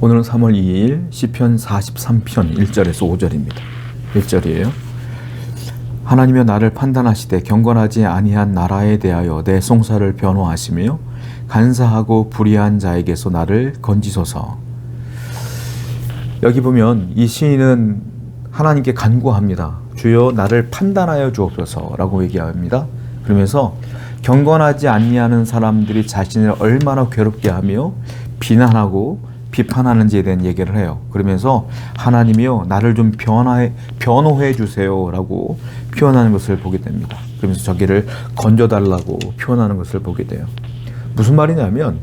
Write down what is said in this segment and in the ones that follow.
오늘은 3월 2일 시편 43편 1절에서 5절입니다. 1절이에요. 하나님여 나를 판단하시되 경건하지 아니한 나라에 대하여 내 송사를 변호하시며 간사하고 불의한 자에게서 나를 건지소서. 여기 보면 이 시인은 하나님께 간구합니다. 주여 나를 판단하여 주옵소서라고 얘기합니다. 그러면서 경건하지 아니하는 사람들이 자신을 얼마나 괴롭게 하며 비난하고 비판하는지에 대한 얘기를 해요. 그러면서 하나님이여 나를 좀 변호해 주세요라고 표현하는 것을 보게 됩니다. 그러면서 저기를 건져달라고 표현하는 것을 보게 돼요. 무슨 말이냐면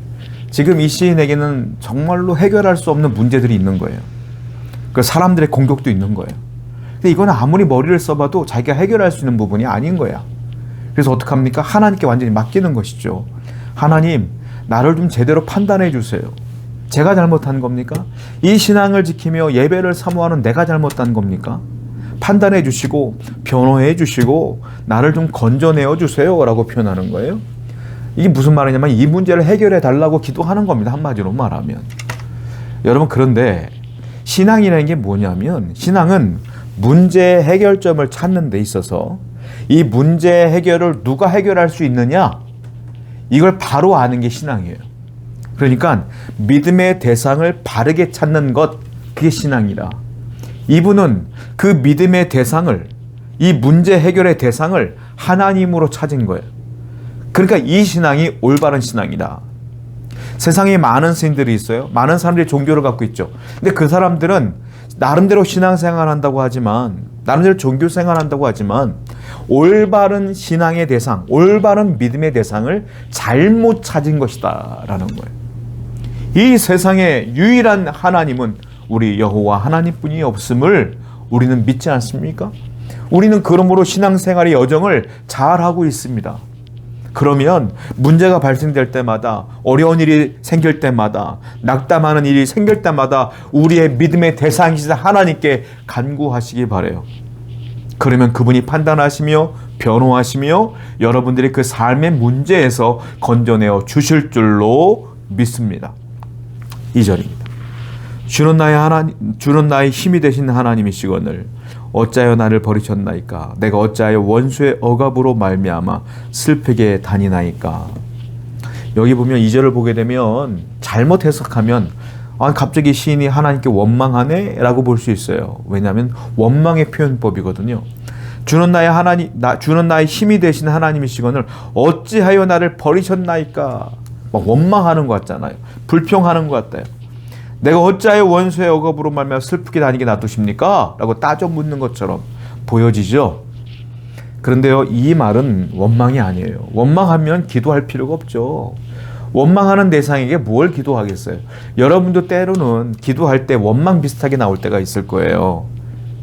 지금 이 시인에게는 정말로 해결할 수 없는 문제들이 있는 거예요. 그 사람들의 공격도 있는 거예요. 근데 이건 아무리 머리를 써봐도 자기가 해결할 수 있는 부분이 아닌 거야. 그래서 어떡합니까? 하나님께 완전히 맡기는 것이죠. 하나님, 나를 좀 제대로 판단해 주세요. 제가 잘못한 겁니까? 이 신앙을 지키며 예배를 사모하는 내가 잘못한 겁니까? 판단해 주시고 변호해 주시고 나를 좀 건져내어 주세요 라고 표현하는 거예요. 이게 무슨 말이냐면 이 문제를 해결해 달라고 기도하는 겁니다. 한마디로 말하면. 여러분, 그런데 신앙이라는 게 뭐냐면 신앙은 문제 해결점을 찾는 데 있어서 이 문제 해결을 누가 해결할 수 있느냐, 이걸 바로 아는 게 신앙이에요. 그러니까 믿음의 대상을 바르게 찾는 것, 그게 신앙이다. 이분은 그 믿음의 대상을, 이 문제 해결의 대상을 하나님으로 찾은 거예요. 그러니까 이 신앙이 올바른 신앙이다. 세상에 많은 스님들이 있어요. 많은 사람들이 종교를 갖고 있죠. 근데 그 사람들은 나름대로 신앙생활 한다고 하지만, 나름대로 종교생활 한다고 하지만 올바른 신앙의 대상, 올바른 믿음의 대상을 잘못 찾은 것이다 라는 거예요. 이 세상의 유일한 하나님은 우리 여호와 하나님뿐이 없음을 우리는 믿지 않습니까? 우리는 그러므로 신앙생활의 여정을 잘하고 있습니다. 그러면 문제가 발생될 때마다, 어려운 일이 생길 때마다, 낙담하는 일이 생길 때마다 우리의 믿음의 대상이신 하나님께 간구하시기 바라요. 그러면 그분이 판단하시며 변호하시며 여러분들이 그 삶의 문제에서 건져내어 주실 줄로 믿습니다. 2절입니다. 주는 나의 힘이 되신 하나님이시거늘 어찌하여 나를 버리셨나이까? 내가 어찌하여 원수의 억압으로 말미암아 슬프게 다니나이까? 여기 보면 2절을 보게 되면 잘못 해석하면 갑자기 시인이 하나님께 원망하네? 라고 볼 수 있어요. 왜냐하면 원망의 표현법이거든요. 주는 나의 힘이 되신 하나님이시거늘 어찌하여 나를 버리셨나이까? 막 원망하는 것 같잖아요. 불평하는 것 같아요. 내가 어찌하여 원수의 억압으로 말미암아 슬프게 다니게 놔두십니까? 라고 따져 묻는 것처럼 보여지죠. 그런데요, 이 말은 원망이 아니에요. 원망하면 기도할 필요가 없죠. 원망하는 대상에게 뭘 기도하겠어요? 여러분도 때로는 기도할 때 원망 비슷하게 나올 때가 있을 거예요.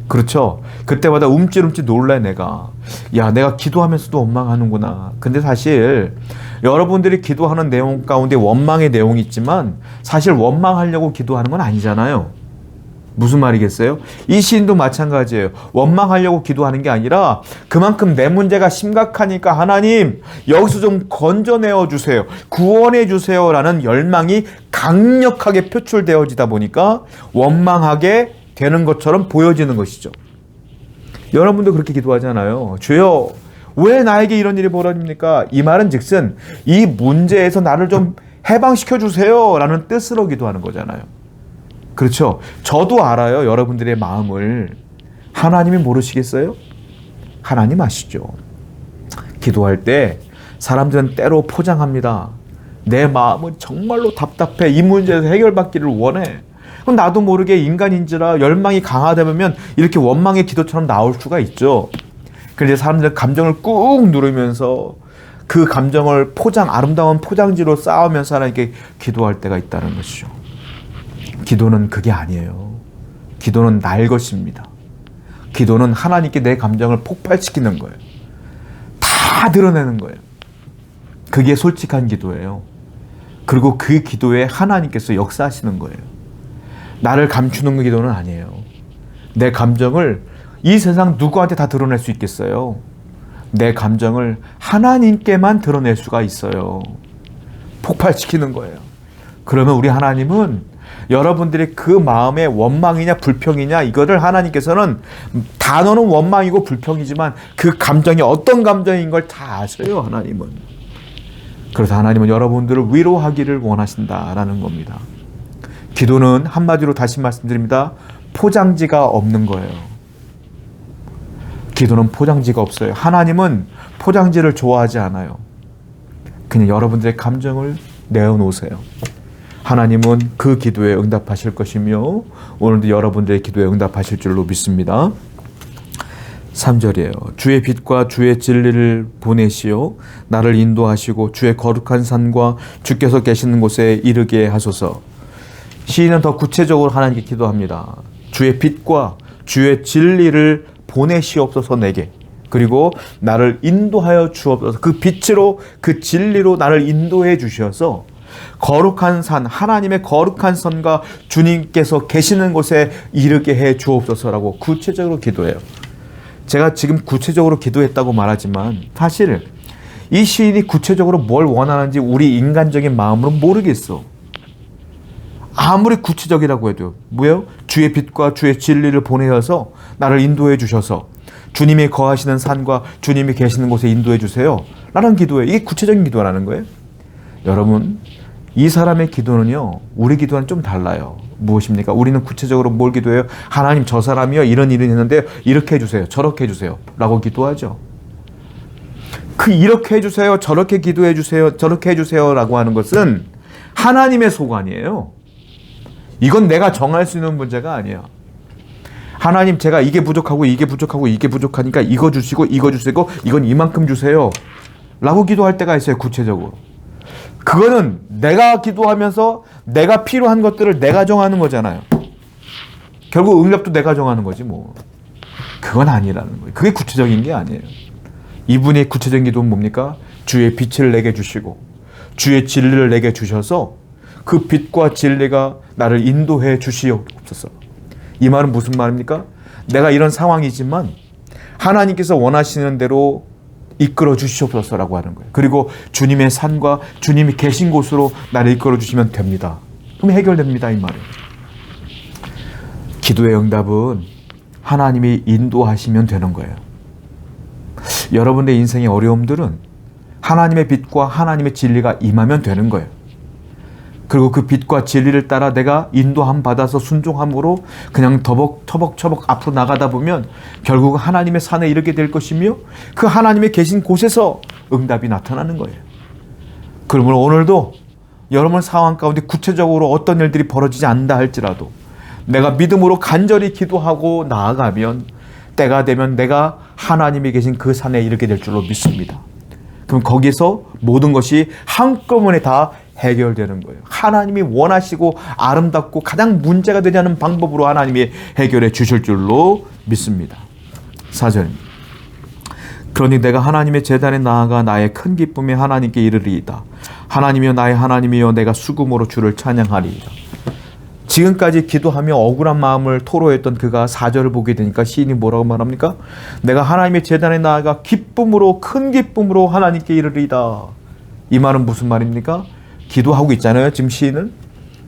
그렇죠? 그때마다 움찔움찔 놀래 내가. 야, 내가 기도하면서도 원망하는구나. 근데 사실 여러분들이 기도하는 내용 가운데 원망의 내용이 있지만 사실 원망하려고 기도하는 건 아니잖아요. 무슨 말이겠어요? 이 시인도 마찬가지예요. 원망하려고 기도하는 게 아니라 그만큼 내 문제가 심각하니까 하나님 여기서 좀 건져내어 주세요. 구원해 주세요 라는 열망이 강력하게 표출되어지다 보니까 원망하게 되는 것처럼 보여지는 것이죠. 여러분도 그렇게 기도하잖아요. 주여 왜 나에게 이런 일이 벌어집니까? 이 말은 즉슨 이 문제에서 나를 좀 해방시켜 주세요 라는 뜻으로 기도하는 거잖아요. 그렇죠? 저도 알아요. 여러분들의 마음을. 하나님이 모르시겠어요? 하나님 아시죠. 기도할 때 사람들은 때로 포장합니다. 내 마음은 정말로 답답해. 이 문제에서 해결받기를 원해. 그럼 나도 모르게 인간인지라 열망이 강하다면 이렇게 원망의 기도처럼 나올 수가 있죠. 그런데 사람들은 감정을 꾹 누르면서 그 감정을 아름다운 포장지로 쌓으면서 하나님께 기도할 때가 있다는 것이죠. 기도는 그게 아니에요. 기도는 날 것입니다. 기도는 하나님께 내 감정을 폭발시키는 거예요. 다 드러내는 거예요. 그게 솔직한 기도예요. 그리고 그 기도에 하나님께서 역사하시는 거예요. 나를 감추는 기도는 아니에요. 내 감정을 이 세상 누구한테 다 드러낼 수 있겠어요? 내 감정을 하나님께만 드러낼 수가 있어요. 폭발시키는 거예요. 그러면 우리 하나님은 여러분들이 그 마음의 원망이냐 불평이냐 이거를 하나님께서는 단어는 원망이고 불평이지만 그 감정이 어떤 감정인 걸 다 아세요, 하나님은. 그래서 하나님은 여러분들을 위로하기를 원하신다라는 겁니다. 기도는 한마디로 다시 말씀드립니다. 포장지가 없는 거예요. 기도는 포장지가 없어요. 하나님은 포장지를 좋아하지 않아요. 그냥 여러분들의 감정을 내어놓으세요. 하나님은 그 기도에 응답하실 것이며 오늘도 여러분들의 기도에 응답하실 줄로 믿습니다. 3절이에요. 주의 빛과 주의 진리를 보내시어 나를 인도하시고 주의 거룩한 산과 주께서 계시는 곳에 이르게 하소서. 시인은 더 구체적으로 하나님께 기도합니다. 주의 빛과 주의 진리를 보내시옵소서 내게. 그리고 나를 인도하여 주옵소서. 그 빛으로 그 진리로 나를 인도해 주셔서 거룩한 산, 하나님의 거룩한 산과 주님께서 계시는 곳에 이르게 해 주옵소서라고 구체적으로 기도해요. 제가 지금 구체적으로 기도했다고 말하지만 사실 이 시인이 구체적으로 뭘 원하는지 우리 인간적인 마음으로 모르겠어. 아무리 구체적이라고 해도 뭐예요? 주의 빛과 주의 진리를 보내어서 나를 인도해 주셔서 주님이 거하시는 산과 주님이 계시는 곳에 인도해 주세요 라는 기도예요. 이게 구체적인 기도라는 거예요. 여러분, 이 사람의 기도는요, 우리 기도와는 좀 달라요. 무엇입니까? 우리는 구체적으로 뭘 기도해요? 하나님, 저 사람이요 이런 일을 했는데 이렇게 해주세요, 저렇게 해주세요 라고 기도하죠. 그 이렇게 해주세요, 저렇게 기도해 주세요, 저렇게 해주세요 라고 하는 것은 하나님의 소관이에요. 이건 내가 정할 수 있는 문제가 아니야. 하나님, 제가 이게 부족하고 이게 부족하고 이게 부족하니까 이거 주시고 이거 주시고 이건 이만큼 주세요 라고 기도할 때가 있어요. 구체적으로. 그거는 내가 기도하면서 내가 필요한 것들을 내가 정하는 거잖아요. 결국 응답도 내가 정하는 거지 뭐. 그건 아니라는 거예요. 그게 구체적인 게 아니에요. 이분의 구체적인 기도는 뭡니까? 주의 빛을 내게 주시고 주의 진리를 내게 주셔서 그 빛과 진리가 나를 인도해 주시옵소서. 이 말은 무슨 말입니까? 내가 이런 상황이지만 하나님께서 원하시는 대로 이끌어 주시옵소서라고 하는 거예요. 그리고 주님의 산과 주님이 계신 곳으로 나를 이끌어 주시면 됩니다. 그럼 해결됩니다, 이 말이에요. 기도의 응답은 하나님이 인도하시면 되는 거예요. 여러분의 인생의 어려움들은 하나님의 빛과 하나님의 진리가 임하면 되는 거예요. 그리고 그 빛과 진리를 따라 내가 인도함 받아서 순종함으로 그냥 터벅터벅 앞으로 나가다 보면 결국 하나님의 산에 이르게 될 것이며 그 하나님의 계신 곳에서 응답이 나타나는 거예요. 그러면 오늘도 여러분 상황 가운데 구체적으로 어떤 일들이 벌어지지 않는다 할지라도 내가 믿음으로 간절히 기도하고 나아가면 때가 되면 내가 하나님이 계신 그 산에 이르게 될 줄로 믿습니다. 그럼 거기서 모든 것이 한꺼번에 다 해결되는 거예요. 하나님이 원하시고 아름답고 가장 문제가 되지 않는 방법으로 하나님이 해결해 주실 줄로 믿습니다. 4절입니다. 그러니 내가 하나님의 제단에 나아가 나의 큰 기쁨이 하나님께 이르리이다. 하나님이여 나의 하나님이여 내가 수금으로 주를 찬양하리이다. 지금까지 기도하며 억울한 마음을 토로했던 그가 4절을 보게 되니까 시인이 뭐라고 말합니까? 내가 하나님의 제단에 나아가 기쁨으로 큰 기쁨으로 하나님께 이르리이다. 이 말은 무슨 말입니까? 기도하고 있잖아요. 지금 시인은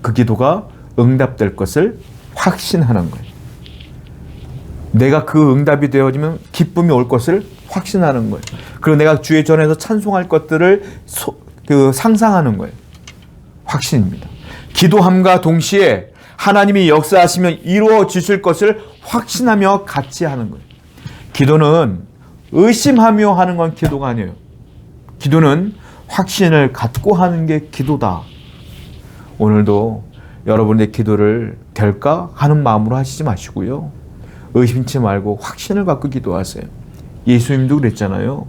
그 기도가 응답될 것을 확신하는 거예요. 내가 그 응답이 되어지면 기쁨이 올 것을 확신하는 거예요. 그리고 내가 주의 전에서 찬송할 것들을 상상하는 거예요. 확신입니다. 기도함과 동시에 하나님이 역사하시면 이루어지실 것을 확신하며 같이 하는 거예요. 기도는 의심하며 하는 건 기도가 아니에요. 기도는 확신을 갖고 하는 게 기도다. 오늘도 여러분의 기도를 될까 하는 마음으로 하시지 마시고요. 의심치 말고 확신을 갖고 기도하세요. 예수님도 그랬잖아요.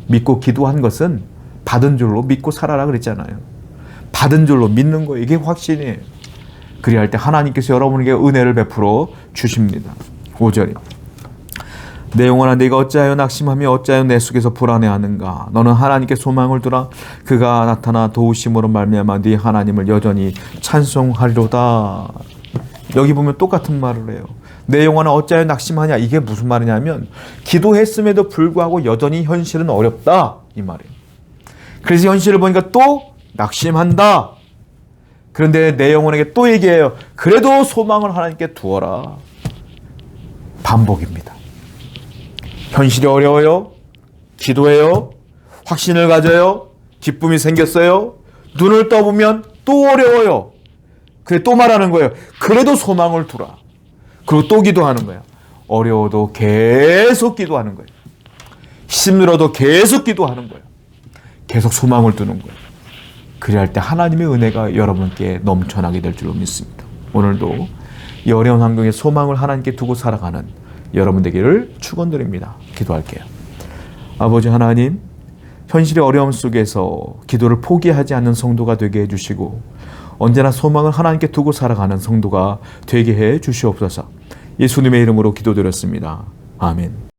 믿고 기도한 것은 받은 줄로 믿고 살아라 그랬잖아요. 받은 줄로 믿는 거, 이게 확신이에요. 그리할 때 하나님께서 여러분에게 은혜를 베풀어 주십니다. 5절입니다. 내 영혼아 네가 어찌하여 낙심하며 어찌하여 내 속에서 불안해하는가. 너는 하나님께 소망을 두라. 그가 나타나 도우심으로 말미암아 네 하나님을 여전히 찬송하리로다. 여기 보면 똑같은 말을 해요. 내 영혼아 어찌하여 낙심하냐. 이게 무슨 말이냐면 기도했음에도 불구하고 여전히 현실은 어렵다 이 말이에요. 그래서 현실을 보니까 또 낙심한다. 그런데 내 영혼에게 또 얘기해요. 그래도 소망을 하나님께 두어라. 반복입니다. 현실이 어려워요. 기도해요. 확신을 가져요. 기쁨이 생겼어요. 눈을 떠보면 또 어려워요. 그래 또 말하는 거예요. 그래도 소망을 두라. 그리고 또 기도하는 거예요. 어려워도 계속 기도하는 거예요. 힘들어도 계속 기도하는 거예요. 계속 소망을 두는 거예요. 그래야 할 때 하나님의 은혜가 여러분께 넘쳐나게 될 줄로 믿습니다. 오늘도 이 어려운 환경에 소망을 하나님께 두고 살아가는 여러분 되기를 축원드립니다. 기도할게요. 아버지 하나님, 현실의 어려움 속에서 기도를 포기하지 않는 성도가 되게 해주시고 언제나 소망을 하나님께 두고 살아가는 성도가 되게 해 주시옵소서. 예수님의 이름으로 기도드렸습니다. 아멘.